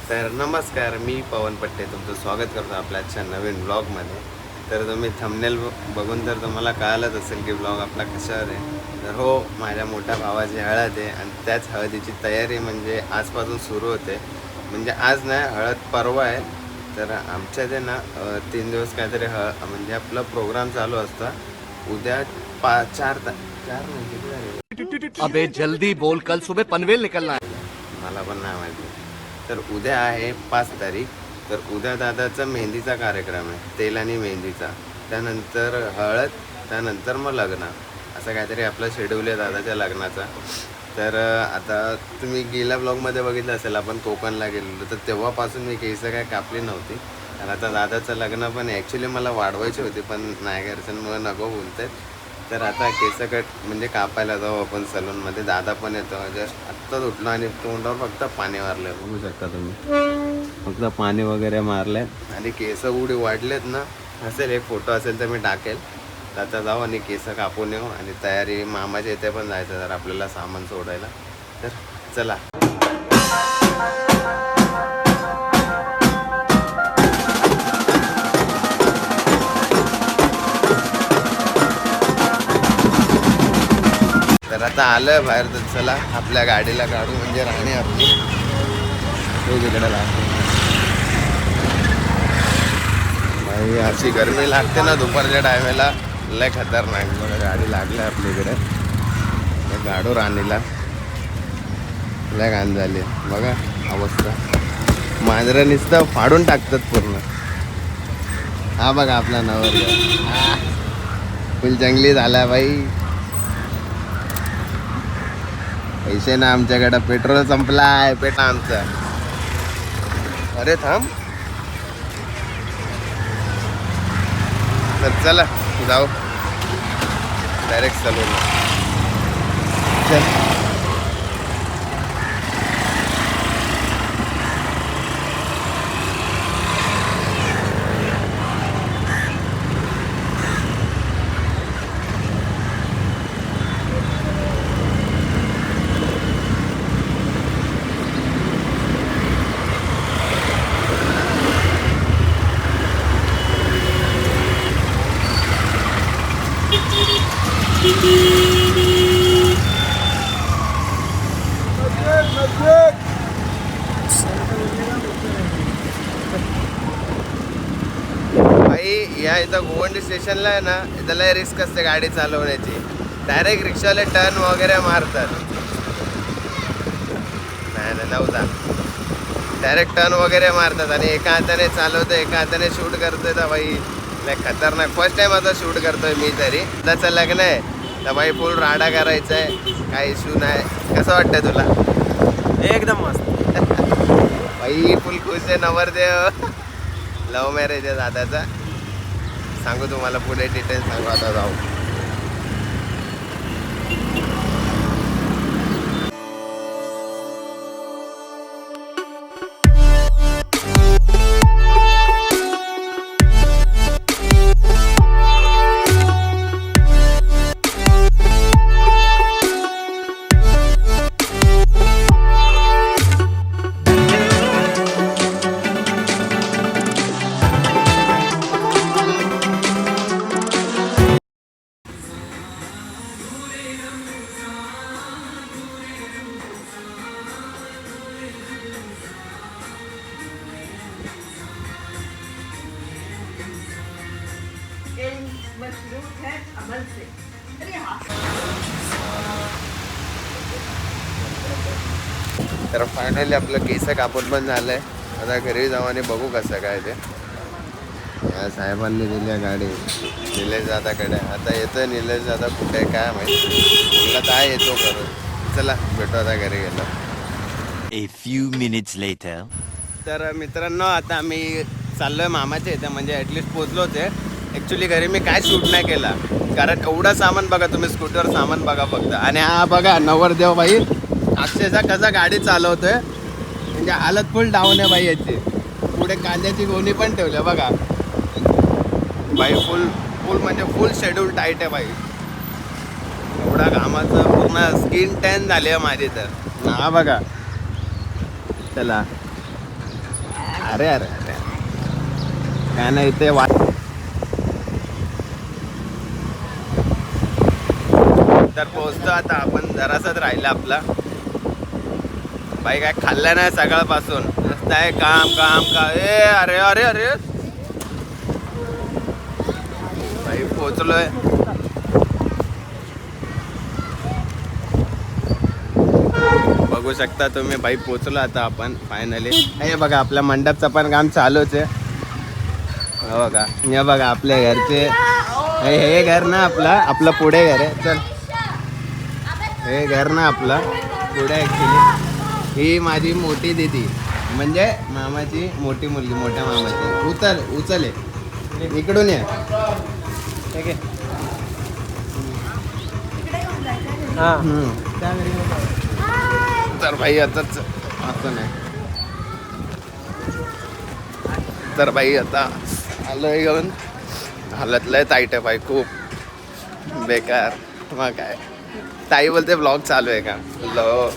तर नमस्कार, मी पवन पट्टे तुमचं स्वागत करतो आपल्या आजच्या नवीन ब्लॉगमध्ये. तर तुम्ही थंबनेल बघून तर तुम्हाला कळालंच असेल की ब्लॉग आपला कशावर आहे. तर हो, माझ्या मोठ्या भावाची हळद आहे आणि त्याच हळदीची तयारी म्हणजे आजपासून सुरू होते. म्हणजे आज नाही, हळद परवा आहे. तर आमच्या इथे ना 3 दिवस काहीतरी म्हणजे आपला प्रोग्राम चालू असता. उद्या 4 म्हणजे किती झाले? अबे जल्दी बोल, कल सुबह पनवेल निकलना है. मला पण नाही माहिती. तर उद्या आहे 5 तारीख. तर उद्या दादाचा मेहंदीचा कार्यक्रम आहे, तेल आणि मेहंदीचा. त्यानंतर हळद, त्यानंतर मग लग्न. असं काहीतरी आपलं शेड्यूल आहे दादाच्या लग्नाचा. तर आता तुम्ही गेल्या ब्लॉगमध्ये बघितलं असेल, आपण कोकणला गेलेलो. तर तेव्हापासून मी केस काय कापली नव्हती. आणि आता दादाचं लग्न पण ॲक्च्युली मला वाढवायची होती, पण नाही घरच्यांमुळे नको बोलतात. तर आता केस कट म्हणजे कापायला जाऊ आपण सलूनमध्ये. दादा पण येतो. जस्ट आत्ताच उठलो आणि तोंडावर फक्त पाणी मारलं, बघू शकता तुम्ही. फक्त पाणी वगैरे मारलंय आणि केस उडी वाढलेत ना. असेल एक फोटो असेल तर मी टाकेल. तर आता जाऊ आणि केस कापून येऊ आणि तयारी. मामाच्या इथे पण जायचं जर आपल्याला सामान सोडायला. तर चला. तर आता आलं बाहेर. तर चला आपल्या गाडीला काढू, म्हणजे राहणे आपली तो तिकडे लागते. भाई अशी गरमी लागते ना दुपारच्या टायमाला, लय खतरनाक. बघा गाडी लागली आपल्याकडे, गाडू राणीला लय घाण झाली. बघा अवस्था, मांजरं नुसतं फाडून टाकतात पूर्ण. हा बघा आपला नवरदेव फुल जंगली झाला बाई. पैसे ना आमच्याकडं, पेट्रोल संपलाय. पेटा आमचा. अरे थांब. तर चला जाऊ डायरेक्ट सलून. चल. भाई या इथं गोवंडी स्टेशनला आहे ना, इथं लय रिस्क असते गाडी चालवण्याची. डायरेक्ट रिक्षावाले टर्न वगैरे मारतात. नाही नव्हता, डायरेक्ट टर्न वगैरे मारतात आणि एका हाताने चालवतं, एका हाताने शूट करतोय. तर भाई लय खतरनाक. फर्स्ट टाइम आता शूट करतोय मी तरी. त्याचं लग्न आहे तर भाई फुल राडा करायचा आहे, काही इश्यू नाही. कसं वाटतंय तुला? एकदम मस्त. भाई फुल खुश आहे नवरदेव. लव्ह मॅरेज आहे दादाचा. सांगू तुम्हाला पुढे डिटेल्स सांगू. आता जाऊ. मशरूत है अमल से। तर फायनली आपलं केस कापून पण झालंय. आता घरी जाऊ आणि बघू कसं काय ते. या साहेबांनी दिल्या गाडी निलेश दादाकडे. आता येतोय निलेश दादा कुठे काय माहिती. म्हणलं काय येतो करून. चला भेटू आता घरी गेलो. A few minutes later. तर मित्रांनो आता आम्ही चाललोय मामाच्या इथे, म्हणजे ॲटलिस्ट पोचलोच आहे. ॲक्च्युली घरी मी काय शूट नाही केला, कारण एवढं सामान बघा तुम्ही. स्कूटर सामान बघा फक्त. आणि हा बघा नवरदेव भाई अक्षरशः कसा गाडी चालवतोय, म्हणजे हालत फुल डाऊन आहे बाई याची. पुढे कांद्याची गोणी पण ठेवली बघा बाई. फुल म्हणजे फुल शेड्यूल टाईट आहे बाई. एवढा घामाचं पूर्ण स्किन टॅन झाली आहे माझी. तर हा बघा. चला अरे अरे अरे काय नाही ते तर पोहोचतो आता आपण. जरासच राहिला आपला. बाई काय खाल्लं नाही सकाळपासून. नुसतं आहे काम काम का. ए अरे अरे अरे बाई पोचलोय. बघू शकता तुम्ही बाई पोचलो आता आपण फायनली. हे बघा आपल्या मंडपचं पण काम चालूच आहे. हो बघा हे बघा आपल्या घरचे. हे घर ना आपलं पुढे घर आहे. चल हे घर ना आपलं पुढे. ॲक्च्युली ही माझी मोठी दीदी म्हणजे मामाची मोठी मुलगी, मोठ्या मामाची. उचल इकडून ये. ठीक आहे. तर भाई आताच असं नाही. तर भाई आता आलोय घेऊन. हालत लय टाईट आहे भाई, खूप बेकार. मग काय ताई बोलते ब्लॉग चालू आहे का. लो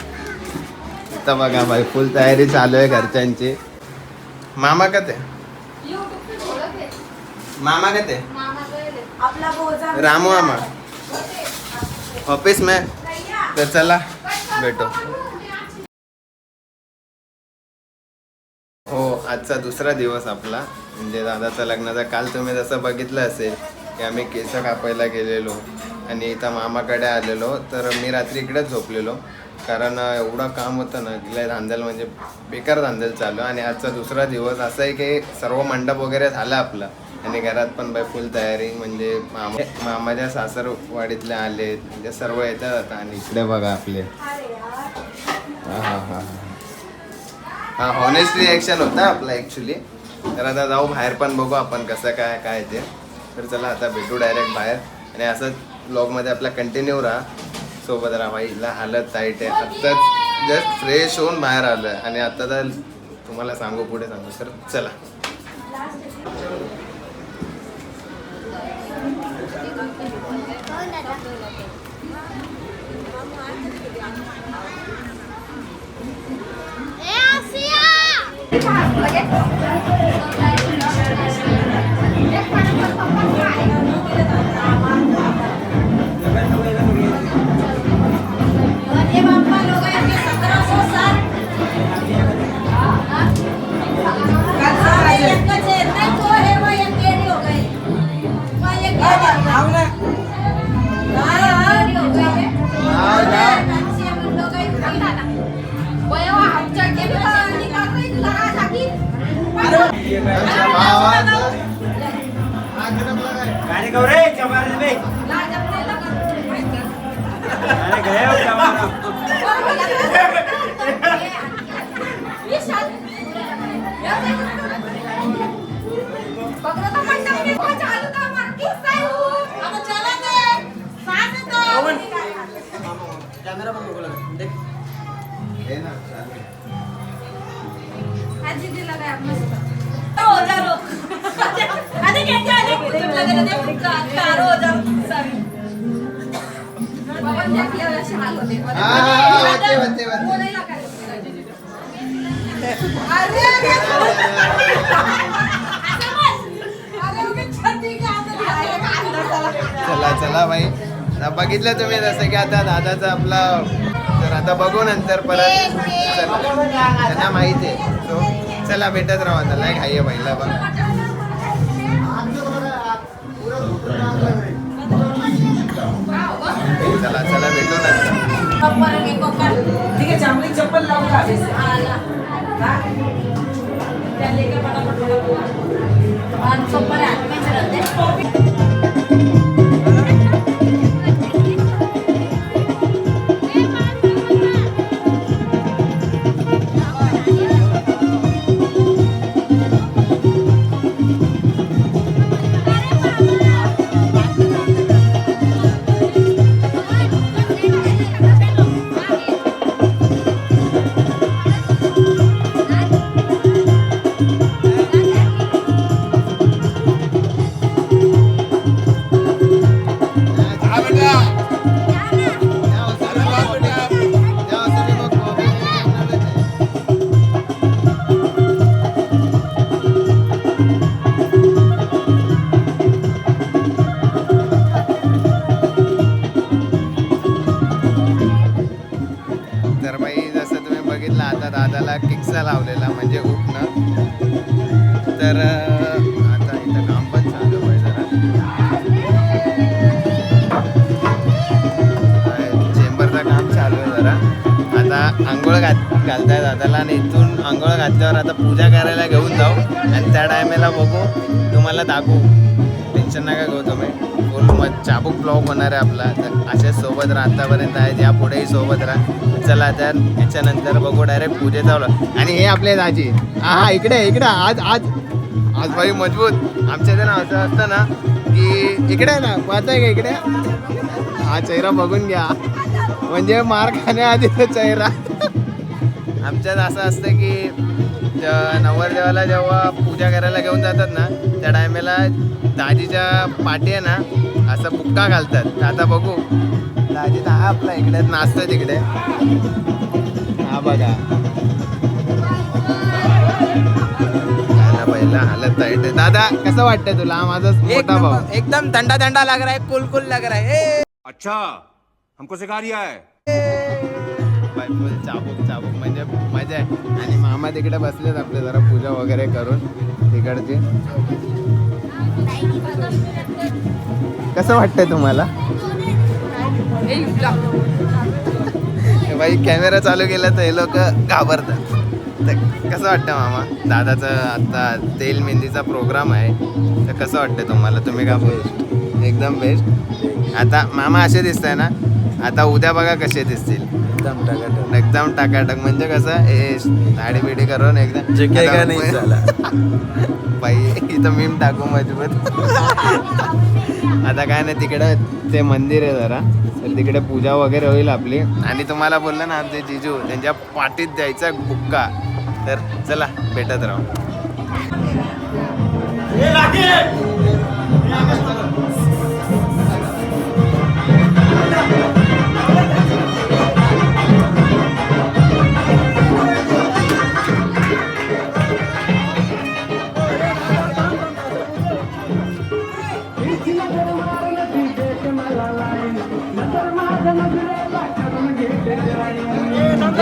तर बघा भाई फुल तयारी चालू आहे घरच्यांची. मामा कते मामा कते आपला बोजा रामू मामा ऑफिस में. तर चला भेटो. हो आजचा दुसरा दिवस आपला म्हणजे दादाचा लग्नाचा. काल तुम्ही जसं बघितलं असेल की आम्ही केस कापायला गेलेलो आणि इथं मामाकडे आलेलो. तर मी रात्री इकडेच झोपलेलो कारण एवढं काम होतं ना की धांदल म्हणजे बेकार धांदल चालू. आणि आजचा दुसरा दिवस असा आहे की सर्व मंडप वगैरे झाला आपला आणि घरात पण बाय फुल तयारी. म्हणजे मामाच्या सासरवाडीतले आले म्हणजे सर्व येतात आता. आणि इकडे बघा आपले हा हॉनेस्ट रिॲक्शन होता आपला ॲक्च्युली. तर आता जाऊ बाहेर पण बघू आपण कसं काय काय ते. तर चला आता भेटू डायरेक्ट बाहेर. आणि असंच ब्लॉगमध्ये आपला कंटिन्यू राहा, सोबत राहा. बाईला हालत टाईट आहे. आत्ताच जस्ट फ्रेश होऊन बाहेर आलो आहे आणि आता तर तुम्हाला सांगू पुढे सांगू. तर चला. चला चला भाई. आता बघितलं तुम्ही जसं की आता दादाचा आपला. तर आता बघू नंतर परत. त्यांना माहिती आहे. सो चला भेटत राहू. आता लाईक हाय बाईला बघ. चला चला भेटू नंतर. चप्पल लावून म्हणजे उठणं. तर आता इथं काम पण चालू आहे जरा. चेंबरचं काम चालू आहे जरा. आता आंघोळ घालताय दादाला आणि इथून आंघोळ घातल्यावर आता पूजा करायला घेऊन जाऊ आणि त्या टायमाला बघू, तुम्हाला दाखवू. टेन्शन नका घेऊ तुम्ही. फुल मग चाबूक ब्लॉग होणार आहे आपला. तर असेच सोबत राहा, आतापर्यंत आहेत, यापुढेही सोबत राहा. चला तर याच्यानंतर बघू डायरेक्ट पूजेचा ब्लॉग. आणि हे आपले दाजी, हा इकडे इकडे आज आज आज भाई मजबूत. आमच्या इथे ना असं असतं ना की इकडे ना पाहताय का इकडे, हा चेहरा बघून घ्या म्हणजे मार खाण्याआधीचा चेहरा. आमच्यात असं असतं की नवरदेवाला जेव्हा पूजा करायला घेऊन जातात ना, त्या टायमाला दाजीच्या पाठी आहे ना असं बुक्का घालतात. तर आता बघू, दाजी तर हा आपला इकडे नाचतोय तिकडे, हा बघा. पहिला हालत आहे. दादा कसं वाटतंय तुला? माझा मोठा भाऊ एकदम ठंडा ठंडा लग रहा है, कुल कुल लग रहा है. अच्छा हमको सिखा रिया है. चाबूक चाबूक म्हणजे मजा आहे. आणि मामा तिकडे बसलेत आपले जरा पूजा वगैरे करून तिकडची. कसं वाटतंय तुम्हाला? बाई कॅमेरा चालू केला तर हे लोक घाबरतात. तर कसं वाटतं मामा? दादाचं आता तेल मेहंदीचा प्रोग्राम आहे, तर कसं वाटतं तुम्हाला? तुम्ही का बेस्ट? एकदम बेस्ट. आता मामा असे दिसताय ना, आता उद्या बघा कसे दिसतील. एकदम टाकाटक म्हणजे कसं हे साडी बिडी करून एकदम नाही झाला. बाई इथं मीम टाकू मजबूत. आता काय नाही, तिकडे ते मंदिर आहे जरा, तर तिकडे पूजा वगैरे होईल आपली. आणि तुम्हाला बोललं ना आमचे जिजू, त्यांच्या पाठीत द्यायचा बुक्का. तर चला भेटत राहू.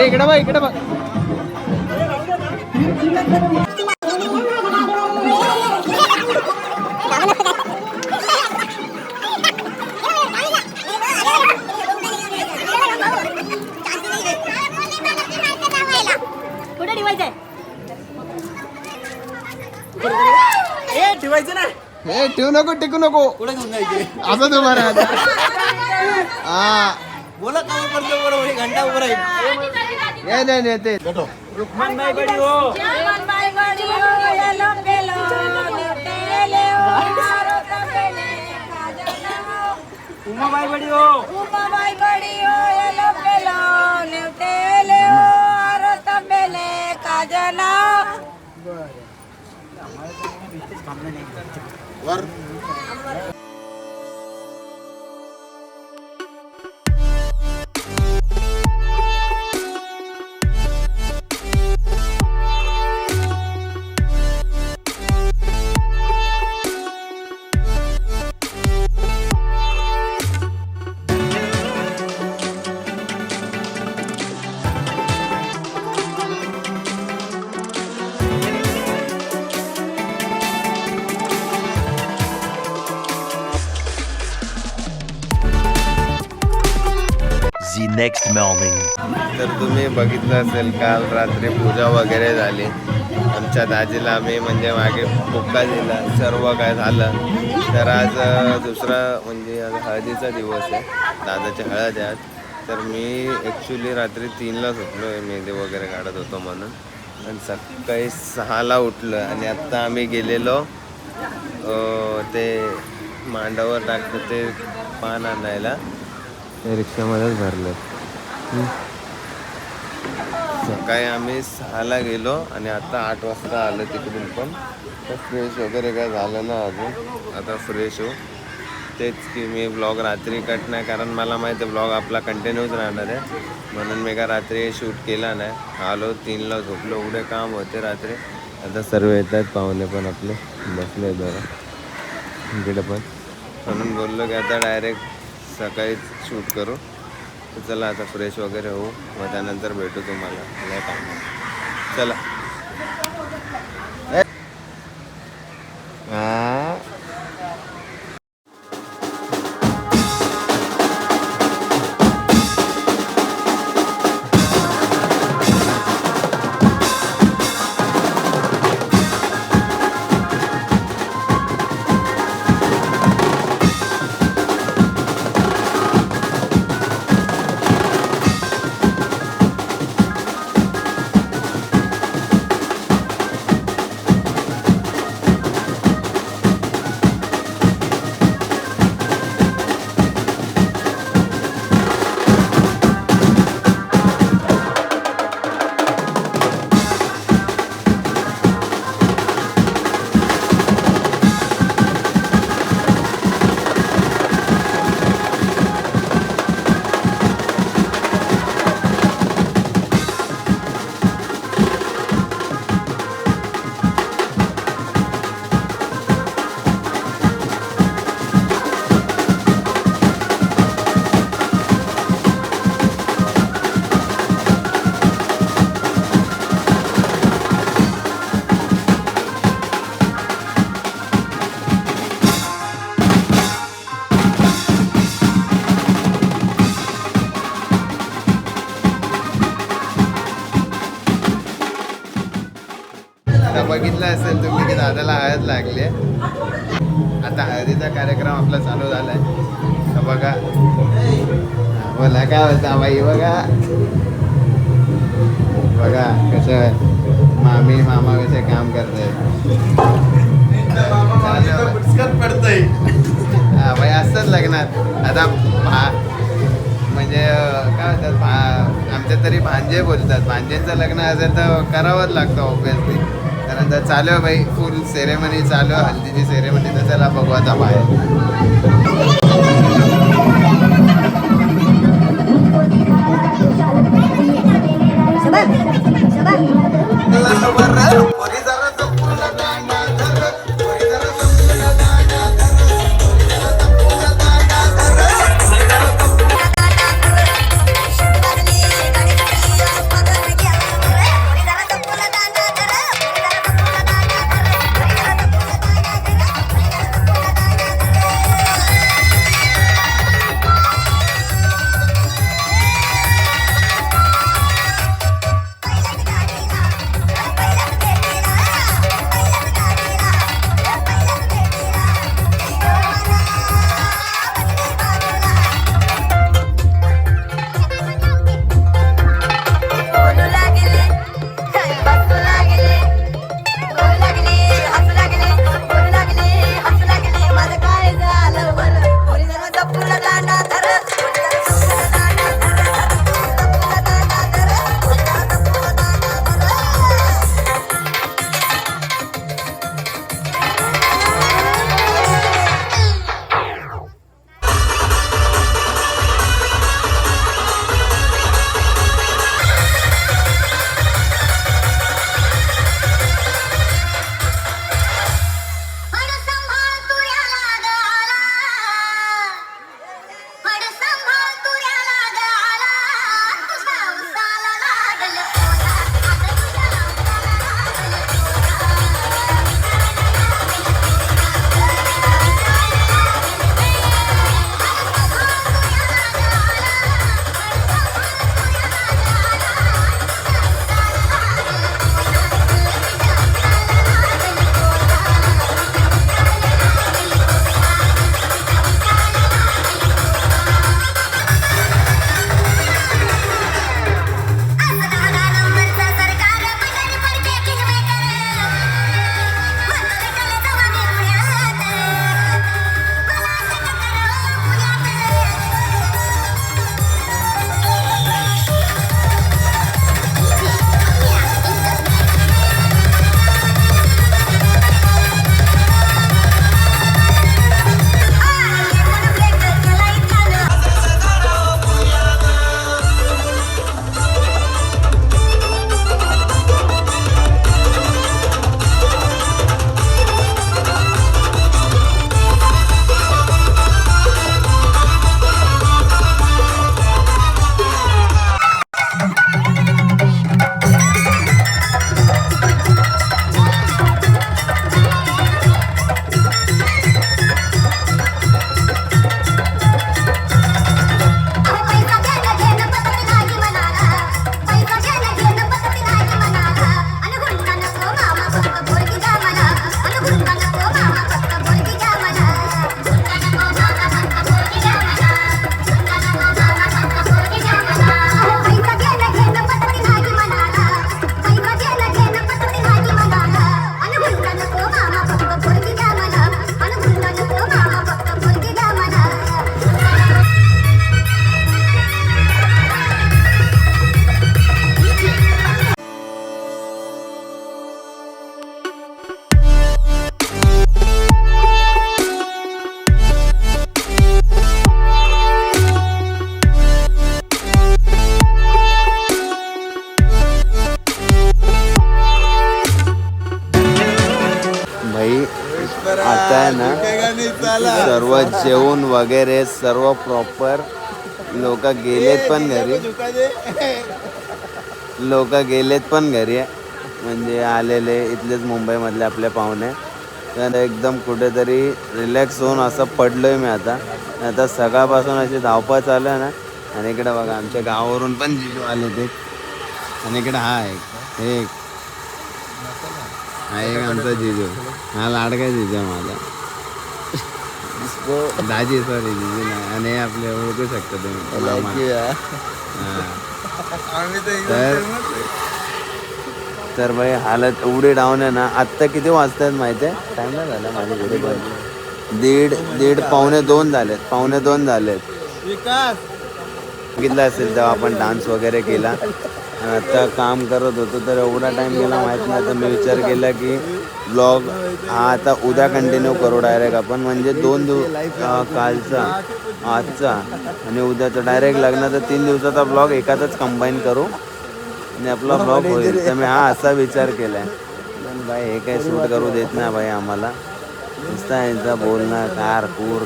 इकडे बघ इकडे बघ. कुठे ठेवायचंय? ठेवायचं नाही. हे ठेवू नको, टिकू नको. कुठे घेऊन जायचे? असं तुम्हाला हा बोला काम करतो बरोबर, एक घंटा उभं राहील. नाही ते रुक्मणबाई बडी हो. उमाबाई बडी हो, येलो पेलो, नेवतेले हो, आरोत पेले, काजल हो. उमाबाई बडी हो. उमाबाई बडी हो, येलो पेलो, नेवतेले हो, आरोत पेले, काजल हो. The next morning. तर तुम्ही बघितलं असेल, काल रात्री पूजा वगैरे झाली. आमच्या दाजीला आम्ही म्हणजे मागे बुक्का दिला, सर्व काय झालं. तर आज दुसरा म्हणजे आज हळदीचा दिवस आहे, दादाची हळद आहे आज. तर मी ॲक्च्युली रात्री 3ला झोपलो आहे, मेहंदी वगैरे काढत होतो म्हणून. आणि सकाळी 6ला उठलं आणि आत्ता आम्ही गेलेलो ते मांडावर टाकतं ते पान आणायला. ते रिक्षामध्येच भरलं. सकाळी आम्ही 6ला गेलो आणि आता 8 वाजता आलं तिकडून. पण तर फ्रेश वगैरे काय झालं ना अजून, आता फ्रेश हो. तेच की मी ब्लॉग रात्री कट नाही, कारण मला माहिती आहे ब्लॉग आपला कंटिन्यूच राहणार आहे, म्हणून मी काय रात्री शूट केला नाही. आलो 3ला झोपलो, एवढे काम होते रात्री. आता सर्व येत आहेत, पाहुणे पण आपले बसले जरा इकडे पण, म्हणून बोललो की आता डायरेक्ट सकाळीच शूट करू. तर चला आता फ्रेश वगैरे होऊ, मग त्यानंतर भेटू तुम्हाला. नाही काम चला. आता बघितलं असेल तुम्ही की दादाला हळद लागली. आता हळदीचा कार्यक्रम आपला चालू झालाय. तर बघा बोला काय होता बाई. बघा बघा कसं मामी मामा कसे काम करतायत. पडतंय हा बाई असतात लग्नात. आता म्हणजे काय म्हणतात आमच्यात तरी भांजे बोलतात. भांजेंचं लग्न असेल तर करावंच लागतं ऑब्विसली. तर आता चालू आहे बाई फुल सेरेमनी चालू आहे. हल्दीची सेरेमनी. तर चला बघू आता बाहेर. आता आहे ना सर्व जेवण वगैरे सर्व प्रॉपर. लोक गेलेत पण घरी. लोक गेलेत पण घरी म्हणजे आलेले इथलेच मुंबईमधले आपले पाहुणे. तर एकदम कुठेतरी रिलॅक्स होऊन असं पडलोय मी आता सकाळपासून अशी धावपळ चालू आहे ना. आणि इकडे बघा आमच्या गावावरून पण जिजू आले ते. आणि इकडे हा एक हा एक आमचा जिजू, हा लाडका जिजू माझा, दाजी सॉरी जिजू नाही, आणि हे आपले ओळखू शकता तुम्ही मामा. हा. तर भाई हालत एवढी डाऊन आहे ना. आत्ता किती वाजतायत माहिती आहे? टाइम नाही झाला माझ्या घरी पण दीड पावणे दोन झालेत. बघितलं असेल तेव्हा आपण डान्स वगैरे केला आणि आता काम करत होतो तर एवढा टाइम गेला माहित नाही. तर मी विचार केला की ब्लॉग हा आता उद्या कंटिन्यू करू डायरेक्ट आपण, म्हणजे 2 कालचा, आजचा आणि उद्याचा डायरेक्ट लग्नाचा 3 दिवसाचा ब्लॉग एकातच कंबाईन करू आणि आपला ब्लॉग होईल. तर मी हा असा विचार केलाय. पण भाई हे काही शूट करू देत नाही भाई आम्हाला. नुसता यांचा बोलणं कारकूर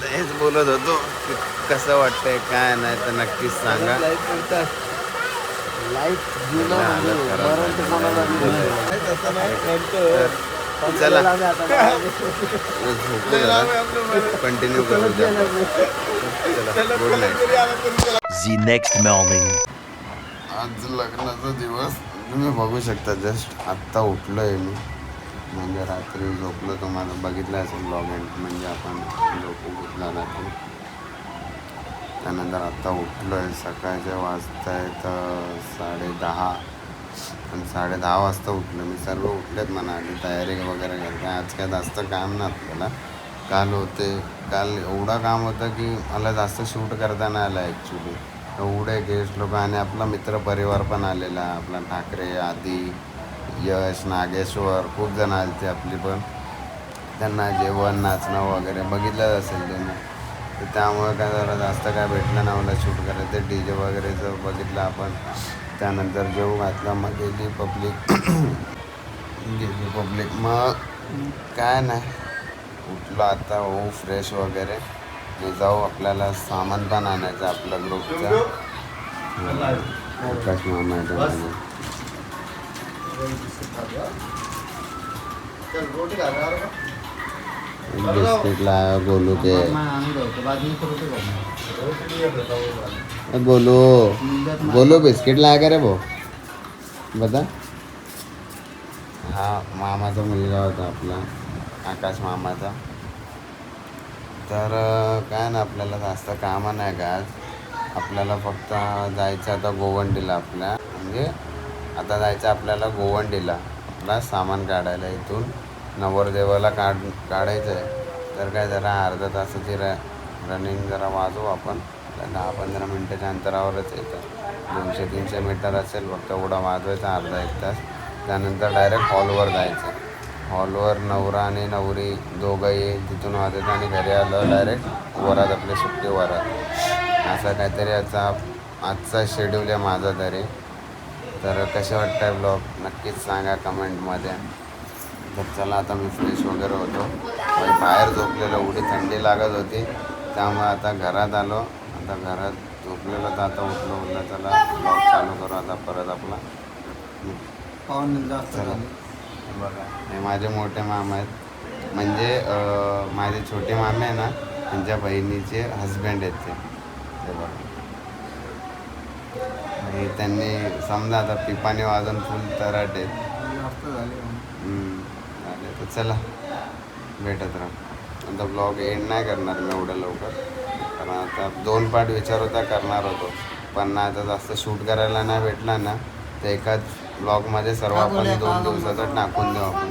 हेच बोलत होतो की कसं वाटतंय काय नाही तर नक्कीच सांगा. चला कंटिन्यू करू द्या. चला good night. The next morning. आज लग्नाचा दिवस तुम्ही बघू शकता. जस्ट आत्ता उठलो आहे मी, म्हणजे रात्री झोपलो. तुम्हाला बघितलं असेल ब्लॉग एंड, म्हणजे आपण झोपून उठला रात्री. त्यानंतर आत्ता उठलो आहे. सकाळच्या वाजता आहेत 10:30 आणि 10:30 वाजता उठलो मी. सर्व उठलेत म्हणा, आधी तयारी वगैरे करते. आज काय जास्त काम नाही आपल्याला. काल एवढं काम होतं की मला जास्त शूट करता नाही आलं ॲक्च्युली. एवढे गेस्ट लोक आणि आपला मित्र परिवार पण आलेला. आपला ठाकरे, आदी, यश, नागेश्वर खूप जण आले ते आपली पण. त्यांना जेवण नाचणं वगैरे बघितलं असेल तुम्ही. तर त्यामुळे काय जरा जास्त काय भेटलं ना मला शूट करायचं. ते DJ वगैरेचं बघितलं आपण. त्यानंतर जेवू घातला, मग गेली पब्लिक मग काय नाही. उठलो आता, हो फ्रेश वगैरे मी जाऊ. आपल्याला सामान पण आणायचं आपलं ग्रुपचं. आकाश मामा आहे. बिस्किट लाया गोलू के. गोलू बिस्किट लाया का रे भाऊ? बता. हा मामाचा मुलगा होता आपला, आकाश मामाचा. तर काय ना आपल्याला जास्त कामं नाही का आज. आपल्याला फक्त जायचं आता गोवंडीला. म्हणजे आता जायचं आपल्याला गोवंडीला आपला सामान काढायला. इथून नवरदेवाला काढायचं आहे. तर काय जरा अर्धा तासाची रनिंग जरा वाजवू आपण. 10-15 मिनटाच्या अंतरावरच येतं. 200-300 मीटर असेल फक्त. एवढा वाजवायचा अर्धा 1 तास. त्यानंतर डायरेक्ट हॉलवर जायचं. हॉलवर नवरा आणि नवरी दोघंही तिथून वाजायचं आणि घरी आलं डायरेक्ट वरात, आपली सुट्टी वरात. असं काहीतरी आजचा शेड्यूल आहे माझा तरी. तर कसं वाटतं आहे ब्लॉग नक्कीच सांगा कमेंटमध्ये. तर चला आता मी फ्रेश वगैरे होतो. बाहेर झोपलेलो, एवढी थंडी लागत होती. त्यामुळे आता घरात आलो. आता घरात झोपलेलो तर आता उठलो. चला ब्लॉग चालू करू आता परत आपला. चला बघा, हे माझे मोठे मामा आहेत. म्हणजे माझे छोटे मामे आहे ना, त्यांच्या बहिणीचे हजबंड आहेत ते बघा. आणि त्यांनी समजा आता पिपाने वाजून फुल तराट आहेत. झाले तर चला भेटत राहा. आता ब्लॉग एंड नाही करणार मी एवढं लवकर, कारण आता 2 पार्ट विचार होता करणार होतो. पण ना आता जास्त शूट करायला नाही भेटला ना, तर एकाच ब्लॉगमध्ये सर्व आपण 2 दिवसाचं टाकून देऊ आपण.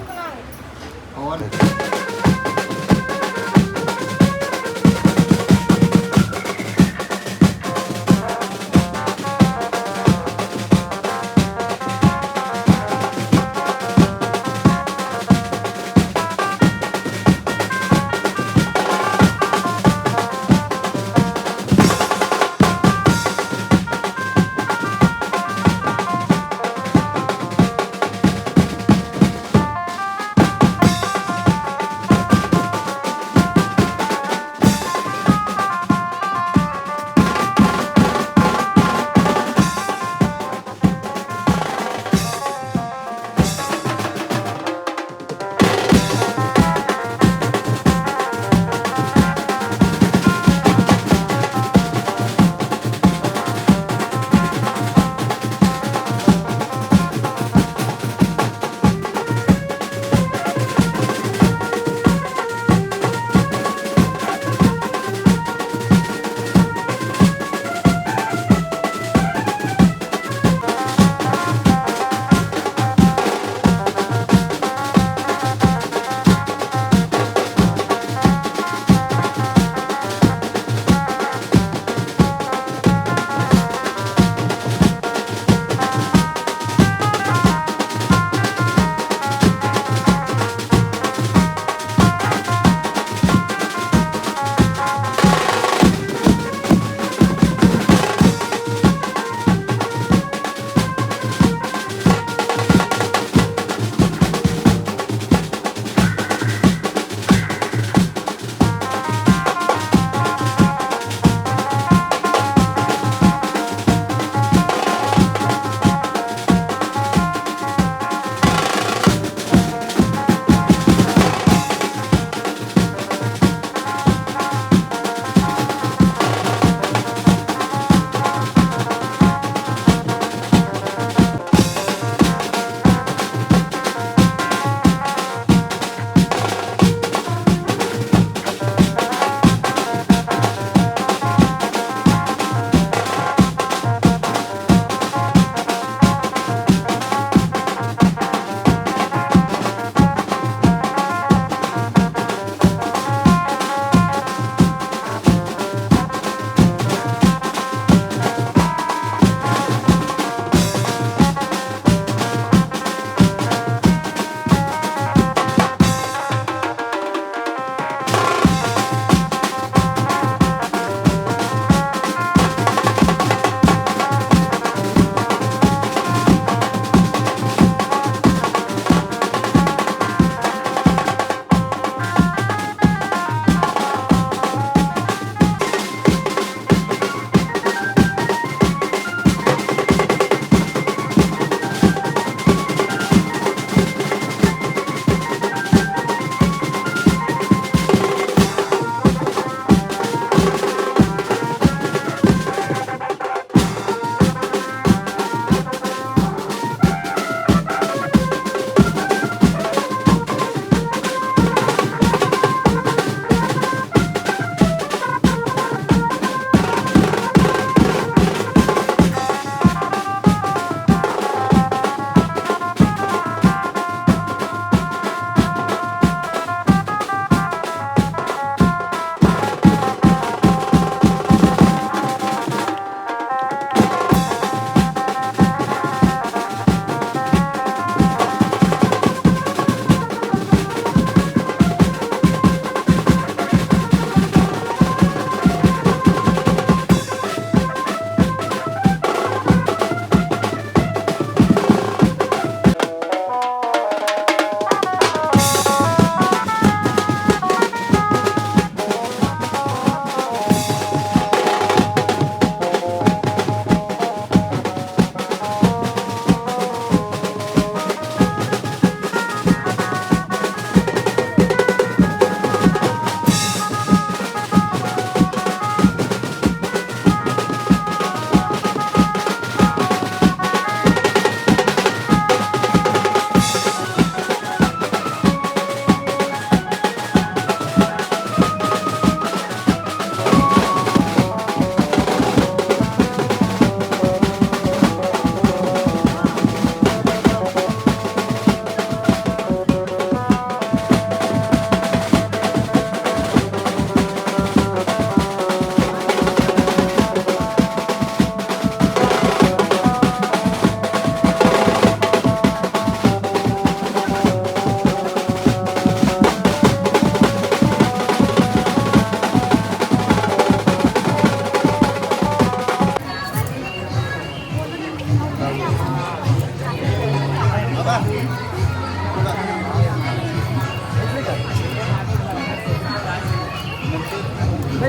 तर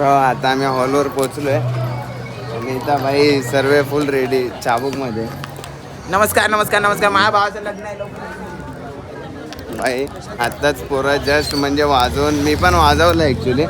आता आम्ही हॉलवर पोचलोय. नीता भाई सर्व फुल रेडी चाबूकमध्ये. नमस्कार नमस्कार नमस्कार. माझ्या भावाचं लग्न आहे भाई आत्ताच पोरं जस्ट म्हणजे वाजवून मी पण वाजवलं ॲक्च्युली.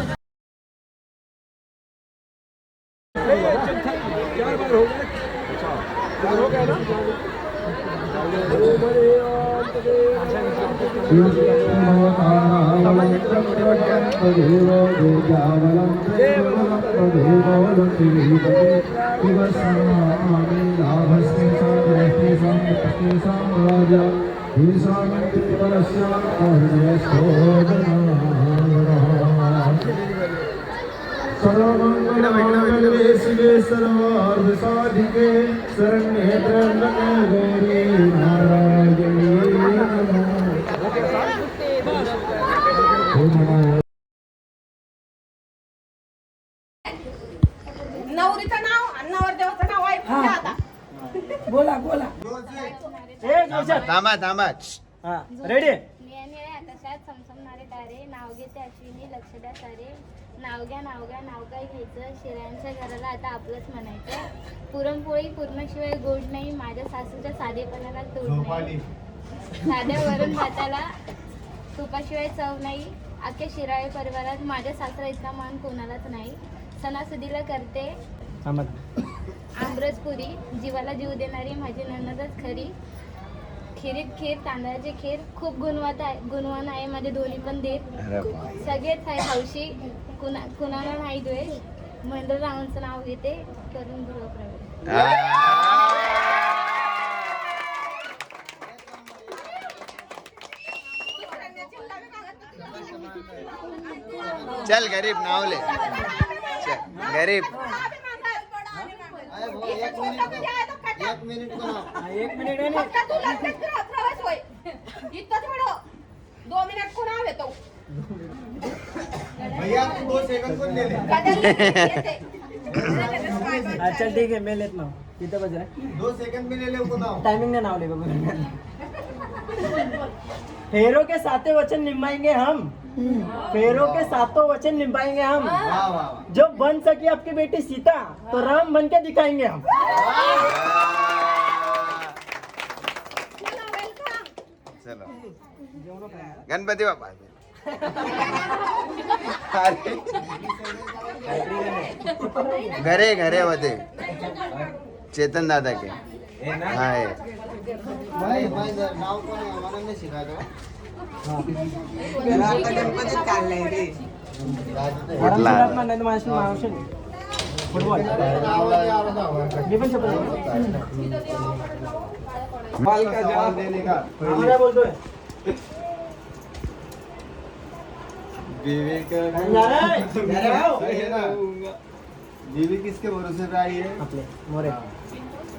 सर्वमंगलमांगल्ये शिवे सर्वार्थसाधिके शरण्ये त्र्यंबके गौरी नारायणी नमोस्तुते. नवरीचं नाव आणि नवरदेवाचं नाव आहे पुढे आता. थांबा थांबा. रेडी. निळ्या आकाशात समसमणारे तारे, नाव घेते अश्विनी लक्ष द्या सारे. नाव घ्या नाव घ्या नाव काय घ्यायचं, शिरायांच्या घराला आता आपलंच म्हणायचं. पुरणपोळी पूर्णशिवाय गोड नाही, माझ्या सासूच्या साधेपणाला तोड नाही. साध्या वरून भाताला तुपाशिवाय चव नाही. अख्ख्या शिराळे परिवारात माझ्या सासरा इतका मान कोणालाच नाही. सणासुदीला करते आमरस पुरी, जीवाला जीव देणारी माझी नणंदच खरी. खिरीत खीर तांदळाची खीर, खूप गुणवान आहे माझे दोन्ही पण देर. सगळेच आहे हौशी, कुणाला नाही द्वेष. महेंद्र रावांचं नाव घेते करून गृहप्रवेश. चल गरीब नावले गरीब. एक मिनिट फक्त तू लग्नात गृहप्रवेश होय. इतकंच म्हणो. 2 मिनिट कुणा हवे तो भैया तू 2 सेकंद कोण दिले? अच्छा ठीक आहे. मैं लेत ना किती बज रहा 2 सेकंड में ले ले को नाव. टाइमिंग ने नाव ले बाबा. फेरों के सातों वचन निभाएंगे हम. फेरों के सातों वचन निभाएंगे हम. वाह वाह. जो बन सकी आपकी बेटी सीता, तो राम बन के दिखाएंगे हम. चलो गणपती बाप्पा. घरे घरे होते चेतन दादा के. हाँ है. भाई भाई नाव कोण आहे आम्हाला नाही शिकायचं. फुटबॉल मी पण शपथ माल का जवाब देने का. काय बोलतोय. बीवी का है ना. बीवी किसके भरोसे पे आई है. आपले मोरे.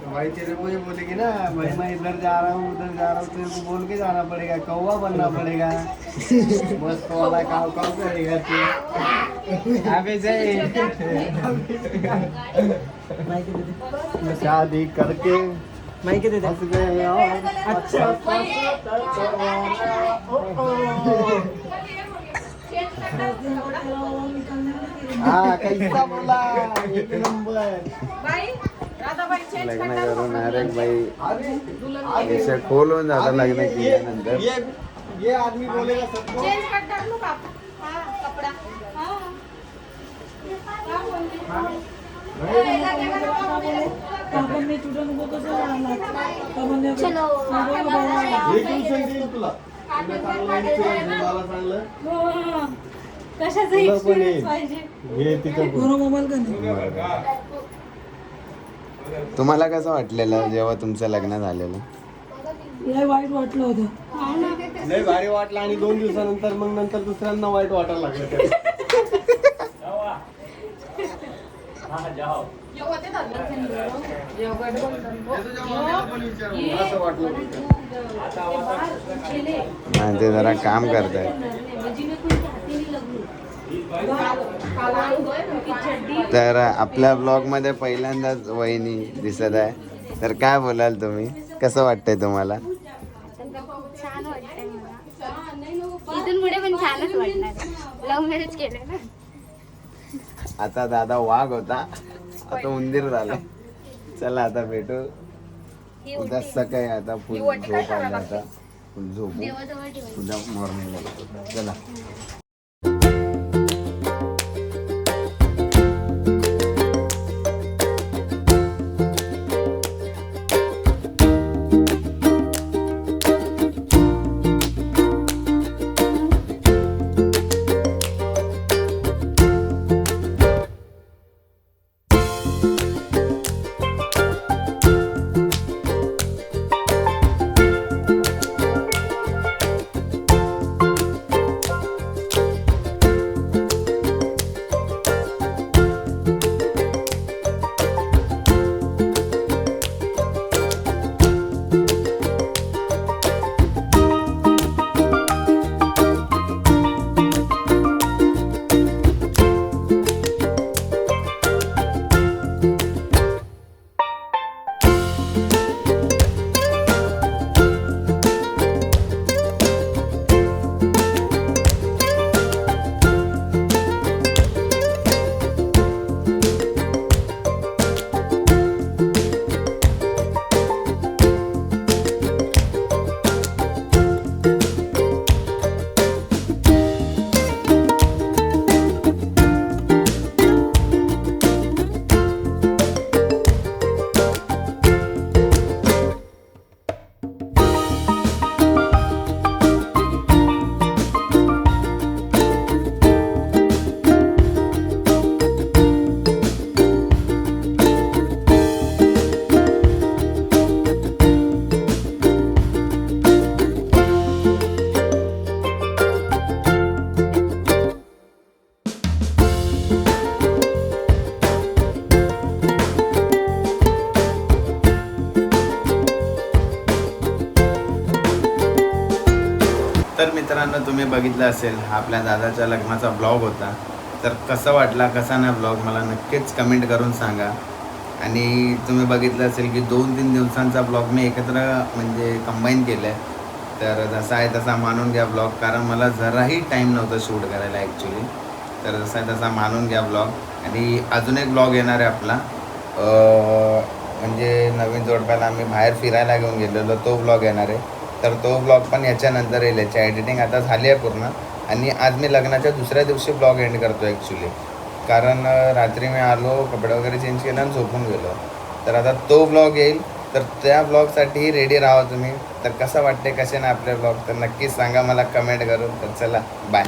भाई तेरे को ये बोलेगी ना भाई मैं इधर जा रहा हूँ उधर जा रहा हूँ, तेरे को बोल के जाना पड़ेगा. कौवा बनना पड़ेगा. मस्त वाला काम काम करेगा तू. अबे माहिती देते. शादी करके माहिती देते. हंस गए और अच्छा. हाँ कैसा बोला एक नंबर. बाई राधाबाई चेंज लग्न करणार करून डायरेक्ट बाई अरे विषय खोलून जातं लग्न केल्यानंतर. ये आदमी बोलेगा सबको. चेंज करणार नु बाप. हा कपडा. हा काय बोलते. चलो हे ट्युशन देईल तुला. तुला चांगलं विचार, मला चांगलं. कशाचं तुला पण एक्सपिरियन्स पाहिजे. हे तिथं तुम्हाला कसं वाटलेलं जेव्हा तुमचं लग्न झालेलं. लय वाईट वाटलं होतं. लय भारी वाटलं आणि 2 दिवसानंतर मग नंतर दुसऱ्यांना वाईट वाटायला लागलं ते. असं वाटलं हा, ते जरा काम करतायत. तर आपल्या ब्लॉगमध्ये पहिल्यांदाच वहिनी दिसत आहे. तर काय बोलाल तुम्ही, कसं वाटतंय तुम्हाला. छान इथून पुढे पण छानच वाटणार. लव्ह मॅरेज केलं ना. आता दादा वाघ होता, आता उंदीर झाला. चला आता भेटू उद्या सकाळी. आता फुल झोप आली, आता फुल झोपू. देवाजवळ ठेवायचं. उद्या मॉर्निंगला चला. तर मित्रांनो, तुम्ही बघितलं असेल हा आपल्या दादाच्या लग्नाचा ब्लॉग होता. तर कसं वाटला कसा नाही ब्लॉग मला नक्कीच कमेंट करून सांगा. आणि तुम्ही बघितलं असेल की 2-3 दिवसांचा ब्लॉग मी एकत्र म्हणजे कंबाईन केलं आहे. तर जसा आहे तसा मानून घ्या ब्लॉग, कारण मला जराही टाईम नव्हता शूट करायला ॲक्च्युली. तर जसा आहे तसा मानून घ्या ब्लॉग. आणि अजून एक ब्लॉग येणार आहे आपला, म्हणजे नवीन जोडप्याला आम्ही बाहेर फिरायला घेऊन गेलेलो, तो ब्लॉग येणार आहे. तर तो ब्लॉग पण याच्यानंतर येईल. याची एडिटिंग आता झाली आहे पूर्ण. आणि आज मी लग्नाच्या दुसऱ्या दिवशी ब्लॉग एंड करतो ॲक्च्युली, कारण रात्री मी आलो, कपडे वगैरे चेंज केला आणि झोपून गेलो. तर आता तो ब्लॉग येईल. तर त्या ब्लॉगसाठी रेडी राहा तुम्ही. तर कसं वाटते कसे ना आपले ब्लॉग, तर नक्कीच सांगा मला कमेंट करून. तर चला बाय.